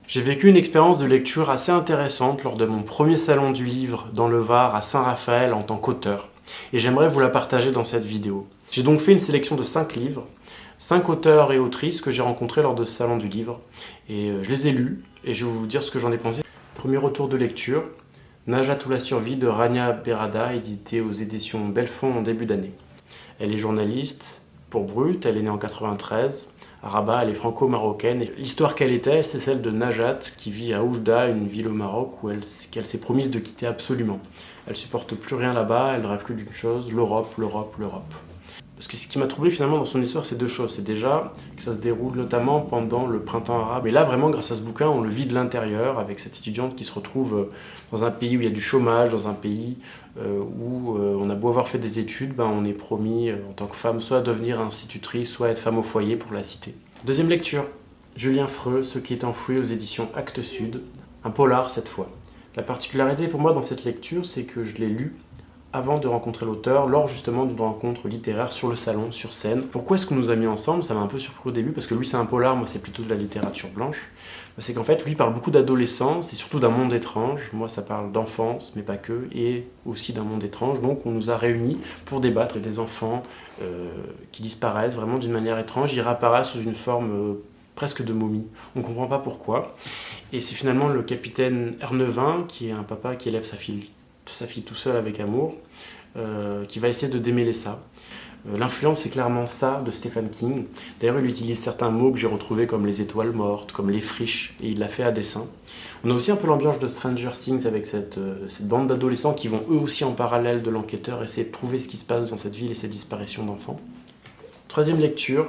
J'ai vécu une expérience de lecture assez intéressante lors de mon premier salon du livre dans le Var à Saint-Raphaël en tant qu'auteur. Et j'aimerais vous la partager dans cette vidéo. J'ai donc fait une sélection de 5 livres, 5 auteurs et autrices que j'ai rencontrés lors de ce salon du livre. Et je les ai lus et je vais vous dire ce que j'en ai pensé. Premier retour de lecture, Najat ou la survie de Rania Berada, édité aux éditions Belfond en début d'année. Elle est journaliste pour Brut, elle est née en 93. À Rabat, elle est franco-marocaine. L'histoire qu'elle était, c'est celle de Najat, qui vit à Oujda, une ville au Maroc, qu'elle s'est promise de quitter absolument. Elle supporte plus rien là-bas, elle rêve que d'une chose, l'Europe, l'Europe, l'Europe. Parce que ce qui m'a troublé finalement dans son histoire, c'est 2 choses. C'est déjà que ça se déroule notamment pendant le printemps arabe. Et là, vraiment, grâce à ce bouquin, on le vit de l'intérieur, avec cette étudiante qui se retrouve dans un pays où il y a du chômage, dans un pays où on a beau avoir fait des études, on est promis en tant que femme soit à devenir institutrice, soit à être femme au foyer pour la cité. Deuxième lecture, Julien Freux, Ce qui est enfoui aux éditions Actes Sud, un polar cette fois. La particularité pour moi dans cette lecture, c'est que je l'ai lu avant de rencontrer l'auteur, lors justement d'une rencontre littéraire sur le salon, sur scène. Pourquoi est-ce qu'on nous a mis ensemble? Ça m'a un peu surpris au début, parce que lui c'est un polar, moi c'est plutôt de la littérature blanche. C'est qu'en fait, lui parle beaucoup d'adolescence, et surtout d'un monde étrange. Moi ça parle d'enfance, mais pas que, et aussi d'un monde étrange. Donc on nous a réunis pour débattre des enfants qui disparaissent vraiment d'une manière étrange. Ils réapparaissent sous une forme presque de momie. On ne comprend pas pourquoi. Et c'est finalement le capitaine Ernevin, qui est un papa qui élève sa fille tout seul avec amour, qui va essayer de démêler ça. L'influence, c'est clairement ça de Stephen King. D'ailleurs, il utilise certains mots que j'ai retrouvés comme les étoiles mortes, comme les friches, et il l'a fait à dessein. On a aussi un peu l'ambiance de Stranger Things avec cette bande d'adolescents qui vont eux aussi en parallèle de l'enquêteur essayer de trouver ce qui se passe dans cette ville et cette disparition d'enfants. Troisième lecture,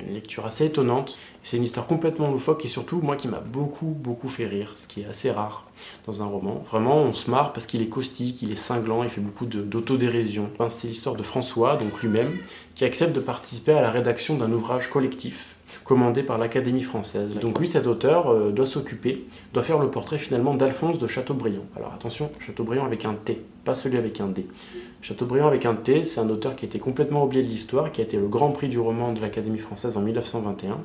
une lecture assez étonnante. C'est une histoire complètement loufoque et surtout, moi, qui m'a beaucoup fait rire, ce qui est assez rare dans un roman. Vraiment, on se marre parce qu'il est caustique, il est cinglant, il fait beaucoup d'autodérision. C'est l'histoire de François, donc lui-même, qui accepte de participer à la rédaction d'un ouvrage collectif commandé par l'Académie française. Donc lui, cet auteur, doit faire le portrait finalement d'Alphonse de Chateaubriand. Alors attention, Chateaubriand avec un T, pas celui avec un D. Chateaubriand avec un T, c'est un auteur qui a été complètement oublié de l'histoire, qui a été le grand prix du roman de l'Académie française en 1921,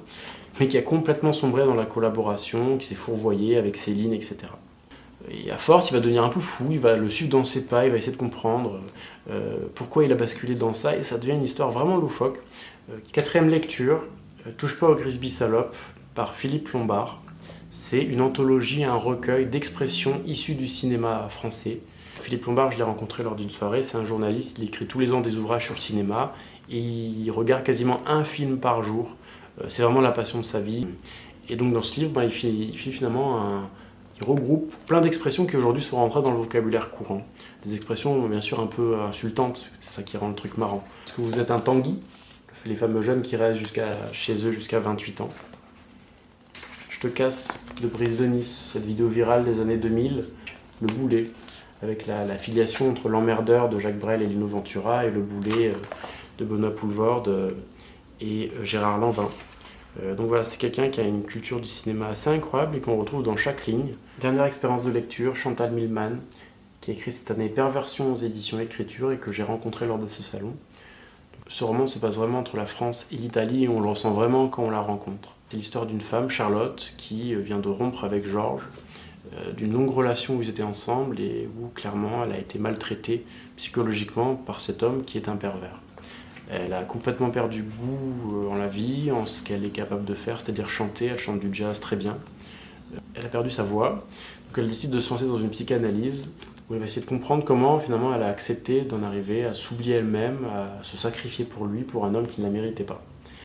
mais qui a complètement sombré dans la collaboration, qui s'est fourvoyé avec Céline, etc. Et à force, il va devenir un peu fou, il va le suivre dans ses pas, il va essayer de comprendre pourquoi il a basculé dans ça, et ça devient une histoire vraiment loufoque. Quatrième lecture, Touche pas au Grisby salope, par Philippe Lombard. C'est une anthologie, un recueil d'expressions issues du cinéma français. Philippe Lombard, je l'ai rencontré lors d'une soirée, c'est un journaliste, il écrit tous les ans des ouvrages sur le cinéma, et il regarde quasiment un film par jour. C'est vraiment la passion de sa vie. Et donc dans ce livre, il regroupe plein d'expressions qui aujourd'hui sont rentrées dans le vocabulaire courant. Des expressions bien sûr un peu insultantes, c'est ça qui rend le truc marrant. Est-ce que vous êtes un Tanguy? Les fameux jeunes qui restent chez eux jusqu'à 28 ans. Je te casse de Brise de Nice, cette vidéo virale des années 2000, le boulet, avec la filiation entre l'emmerdeur de Jacques Brel et Lino Ventura et le boulet de Benoît Poelvoorde et Gérard Lanvin. Donc voilà, c'est quelqu'un qui a une culture du cinéma assez incroyable et qu'on retrouve dans chaque ligne. Dernière expérience de lecture, Chantal Milman, qui a écrit cette année Perversion aux éditions Écriture et que j'ai rencontré lors de ce salon. Ce roman se passe vraiment entre la France et l'Italie et on le ressent vraiment quand on la rencontre. C'est l'histoire d'une femme, Charlotte, qui vient de rompre avec Georges, d'une longue relation où ils étaient ensemble et où clairement elle a été maltraitée psychologiquement par cet homme qui est un pervers. Elle a complètement perdu goût en la vie, en ce qu'elle est capable de faire, c'est-à-dire chanter, elle chante du jazz très bien. Elle a perdu sa voix, donc elle décide de se lancer dans une psychanalyse où elle va essayer de comprendre comment finalement elle a accepté d'en arriver à s'oublier elle-même, à se sacrifier pour lui, pour un homme qui ne la méritait pas.